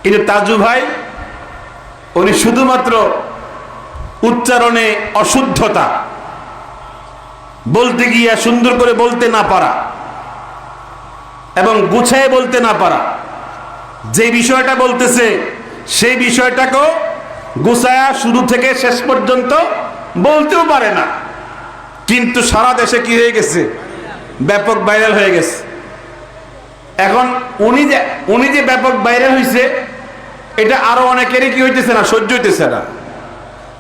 কিন্তু তাজু ভাই উনি শুধুমাত্র উচ্চারণে অশুদ্ধতা, বলতে গিয়া সুন্দর করে বলতে না পারা এবং গুছায় বলতে না পারা, যে বিষয়টা বলতেছে সেই বিষয়টাকেও গুছায়া শুরু থেকে শেষ পর্যন্ত বলতেও পারে না। কিন্তু সারা দেশে কি হয়ে গেছে, ব্যাপক ভাইরাল হয়ে গেছে। এখন উনি যে ব্যাপক ভাইরাল হয়েছে, এটা আরো অনেকেরই কি হইতেছে না, সহ্য হইতেছে না,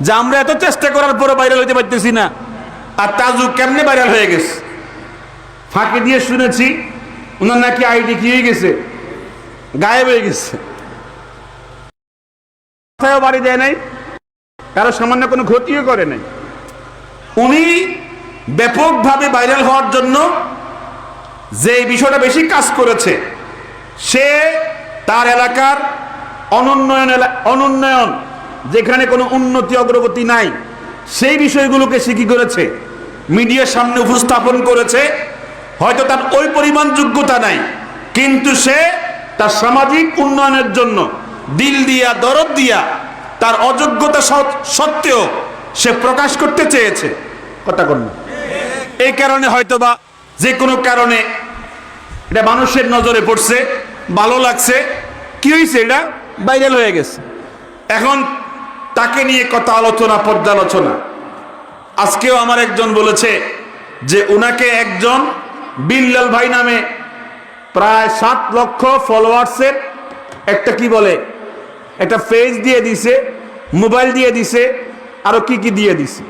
যে আমরা এত চেষ্টা করার পরে ভাইরাল হইতে পারতেছি না, আর তাজু কেমনে ভাইরাল হয়ে গেছে। ফাঁকি দিয়ে শুনেছি ওনার নাকি আইডি কি হয়ে গেছে, গায়েব হয়ে গেছে, বাড়ি দেয় নাই, কারো সামান্য কোনো ক্ষতিও করে নাই। উনি ব্যাপকভাবে ভাইরাল হওয়ার জন্য যে বিষয়টা বেশি কাজ করেছে, সে তার এলাকার অনুন্নয়ন, যেখানে কোনো উন্নতি অগ্রগতি নাই, সেই বিষয়গুলোকে সে কি করেছে, মিডিয়ার সামনে উপস্থাপন করেছে। হয়তো তার ওই পরিমাণ যোগ্যতা নাই, কিন্তু সে তার সামাজিক উন্নয়নের জন্য দিল দিয়া দরদ দিয়া তার অযোগ্যতা সত্ত্বেও সে প্রকাশ করতে চেয়েছে। কথা কন না? এই কারণে হয়তোবা যে কোনো কারণে এটা মানুষের নজরে পড়ছে, ভালো লাগছে, কি হয়েছে, এটা ভাইরাল হয়ে গেছে। এখন তাকে নিয়ে কথা আলোচনা, পর্যালোচনা। আজকেও আমার একজন বলেছে যে উনাকে একজন বিল্লাল ভাই নামে প্রায় 7 লক্ষ ফলোয়ার্সের একটা কি বলে, একটা পেজ দিয়ে দিছে, মোবাইল দিয়ে দিছে, আরো কি কি দিয়ে দিছে।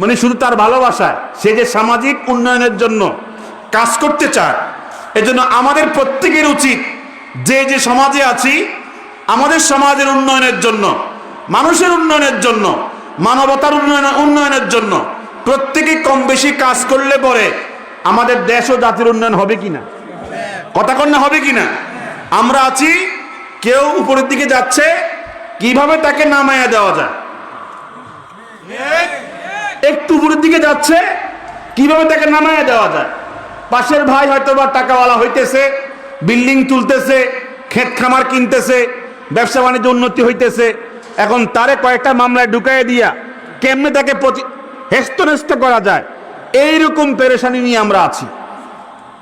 মানে শুধু তার ভালোবাসায় সে যে সামাজিক উন্নয়নের জন্য কাজ করতে চায়। এজন্য আমাদের প্রত্যেকের উচিত, যে যে সমাজে আছি, আমাদের সমাজের উন্নয়নের জন্য, মানুষের উন্নয়নের জন্য, মানবতার উন্নয়নের জন্য প্রত্যেকে কম বেশি কাজ করলে পরে আমাদের দেশ ও জাতির উন্নয়ন হবে কিনা, কথা কন্যা হবে কিনা। আমরা আছি, কেউ উপরের দিকে যাচ্ছে, কিভাবে তাকে নামায়া দেওয়া যায়, একটু উপরের দিকে যাচ্ছে, কিভাবে তাকে নামায়া দেওয়া যায়। পাশের ভাই হয়তো বা টাকাওয়ালা হইতেছে, বিল্ডিং তুলতেছে, ক্ষেত খামার কিনতেছে, ব্যবসা বাণিজ্য উন্নতি হইতেছে, এখন তারে কয়েকটা মামলায় ঢুকাই দিয়া কেমনে তাকে হেস্তনেস্ত করা যায়, এইরকম পেরেশানি নিয়ে আমরা আছি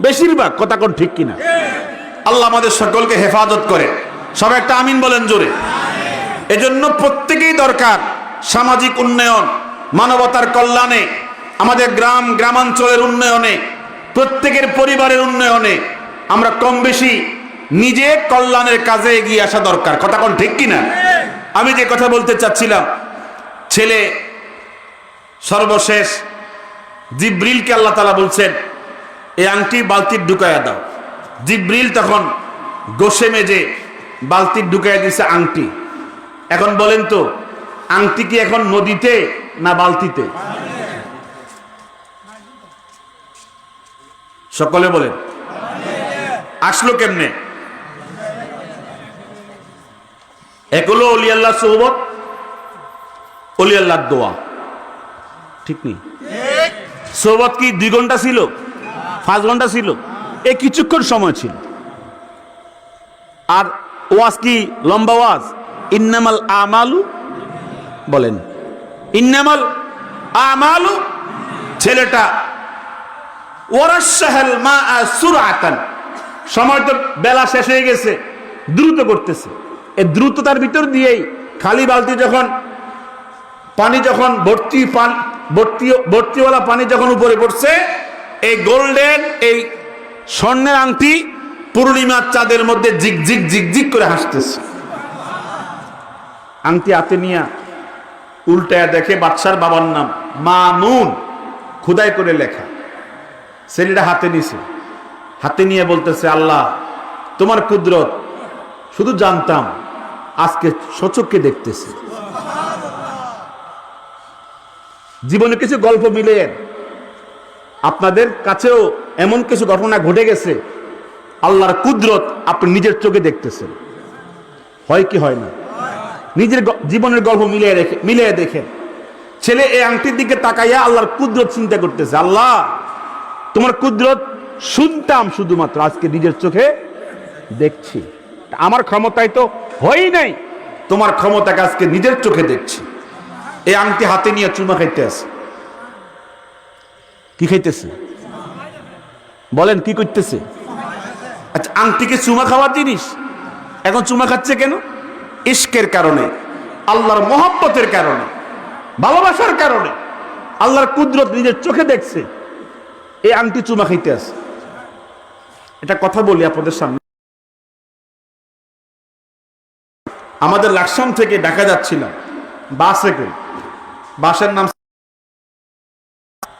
বেশিরভাগ। কথা কোন ঠিক কিনা? আল্লাহ আমাদের সকলকে হেফাজত করে। সবাই একটা আমিন বলেন জোরে। এজন্য প্রত্যেকেই দরকার সামাজিক উন্নয়ন, মানবতার কল্যাণে, আমাদের গ্রামাঞ্চলের উন্নয়নে, প্রত্যেকের পরিবারের উন্নয়নে আমরা কম বেশি নিজে কল্যাণের কাজে এগিয়ে আসা দরকার। কথা কোন ঠিক কিনা? আমি যে কথা বলতে চাচ্ছিলাম, ছেলে সর্বশেষ জিব্রিলকে আল্লাহ তাআলা বলছেন এই আংটি বালতির ঢুকাইয়া দাও। জিব্রিল তখন গোসে মেজে বালতির ঢুকাইয়া দিছে আংটি। এখন বলেন তো, আংটি কি এখন নদীতে না বালতিতে? সকলে বলেন, আসলো কেমনে? এগুলো ওলি আল্লাহ সোহবত, ওলি আল্লাহর দোয়া, ঠিক নেই? সোহবত কি 2 ঘন্টা ছিল, 5 ঘন্টা ছিল? এ কিছুক্ষণ সময় ছিল। আর ওয়াজ কি লম্বা ওয়াজ? ইন্নামাল আমালু, বলেন ইন্নামাল আমালু। ছেলেটা ওয়ারাশাহাল মা সুরআতান, সময় তো বেলা শেষ হয়ে গেছে, দ্রুত করতেছে। এই দ্রুততার ভিতর দিয়েই খালি বালতি যখন পানি, যখন ভর্তিওয়ালা পানি যখন উপরে পড়ছে, এই গোল্ডেন, এই স্বর্ণের আংটি পূর্ণিমার চাঁদের মধ্যে ঝিকঝিক ঝিকঝিক করে হাসতেছে। আংটি হাতে নিয়ে উল্টায় দেখে বাদশার বাবার নাম মামুন, খোদাই করে লেখা। ছেলেটা হাতে নিছে, হাতে নিয়ে বলতেছে, আল্লাহ তোমার কুদরত শুধু জানতাম, আজকে সচক্ষে দেখতেছি। জীবনে কিছু গল্প মিলেন, আপনাদের কাছেও এমন কিছু ঘটনা ঘটে গেছে, আল্লাহর কুদরত আপনি নিজের চোখে দেখতেছেন। হয় কি হয় না? নিজের জীবনের গল্প মিলিয়ে দেখেন। ছেলে এই আংটির দিকে তাকাইয়া আল্লাহর কুদরত চিন্তা করতেছে, আল্লাহ তোমার কুদরত শুনতাম শুধুমাত্র, আজকে নিজের চোখে দেখছি। আমার ক্ষমতায় তো হয়ই নাই, তোমার ক্ষমতাকে আজকে নিজের চোখে দেখছি। এই আংটি হাতে নিয়ে চুমা খাইতে আছে। কি খাইতেছে বলেন, কি করতেছে? আচ্ছা, আংটিকে চুমা খাওয়ার জিনিস? এখন চুমা খাচ্ছে কেন? ইশকের কারণে, আল্লাহর মহব্বতের কারণে, ভালোবাসার কারণে। আল্লাহর কুদরত নিজের চোখে দেখছে, এই আংটি চুমা খাইতে আছে। এটা কথা বলি আপনাদের সামনে। আমাদের লাকসাম থেকে ঢাকা যাচ্ছিলাম বাসে করে। বাসের নাম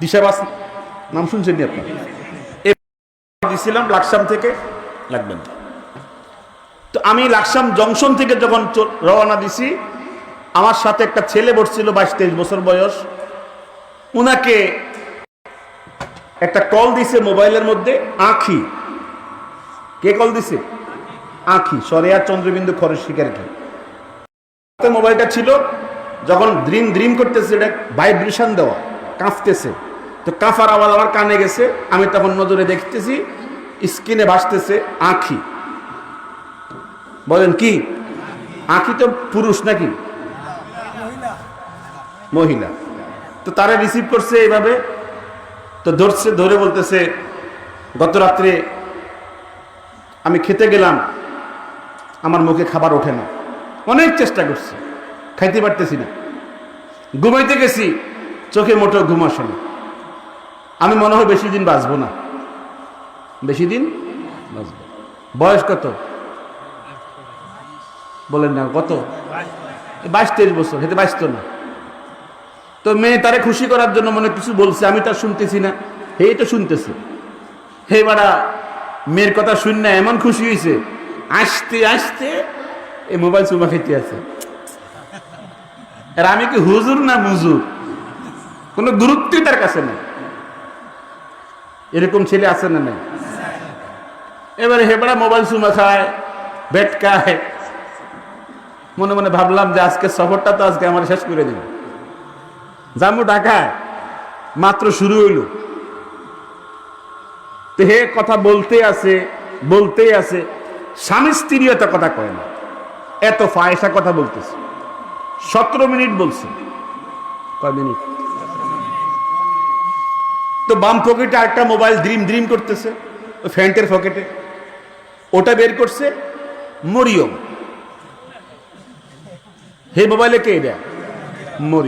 দিশা বাস, নাম শুনছেন নি আপনি? দিছিলাম লাকসাম থেকে, লাগবেন। তো আমি লাকসাম জংশন থেকে যখন রওনা দিছি, আমার সাথে একটা ছেলে বসছিল 22-23 বছর বয়স। উনাকে একটা কল দিছে মোবাইলের মধ্যে, আঁখি। কে কল দিছে? আঁখি, সরেয়া চন্দ্রবিন্দু খরচ শিকার কি মোবাইলটা ছিল। যখন ড্রিম ড্রিম করতেছে, এটা ভাইব্রেশন দেওয়া, কাঁপতেছে। তো কাঁপার আওয়াজ আমার কানে গেছে। আমি তখন নজরে দেখতেছি স্ক্রিনে ভাসতেছে আঁখি। বলেন কি? আঁখি তো পুরুষ নাকি মহিলা? তো তারা রিসিভ করছে এইভাবে। তো ধরছে, ধরে বলতেছে, গত রাত্রে আমি খেতে গেলাম, আমার মুখে খাবার ওঠে না, অনেক চেষ্টা করছি, খাইতে পারতেছি না। ঘুমাইতে গেছি, চোখে মোটেও ঘুম আসে না। আমি মনে হয় বেশি দিন বাঁচবো না, বেশি দিন বাঁচবো। বয়স কত বলেন না? কত? 22-23 বছর। হেতে বাঁচত না। তো মেয়ে তারে খুশি করার জন্য মনে কিছু বলছে, আমি তার শুনতেছি না, এই তো শুনতেছে। হে বাড়া, মেয়ের কথা শুন না এমন খুশি হয়েছে, আসতে আসতে এই মোবাইল চুমা খেতে আছে। আর আমি কি হুজুর না মুজুর? কোনো গুরুত্বই তার কাছে নেই। এরকম ছেলে আছে না নাই? এবারে হেবড়া মোবাইল চুমা খায়, বেট খায়। মনে মনে ভাবলাম যে আজকে সফরটা তো আজকে আমার শেষ করে দিল। জামু ঢাকায়, মাত্র শুরু হইল। তো হে কথা বলতেই আছে। স্বামী স্ত্রী এত কথা কয় না, এত ফায়সা কথা বলতেছে। 17 মিনিট বলছে। কয় মিনিট? তো বাম পকেটে আরেকটা মোবাইল ড্রিম ড্রিম করতেছে, ওই প্যান্টের পকেটে। ওটা বের করছে মরিয়ম। হে মোবাইলে কে দেয়? মরিয়ম।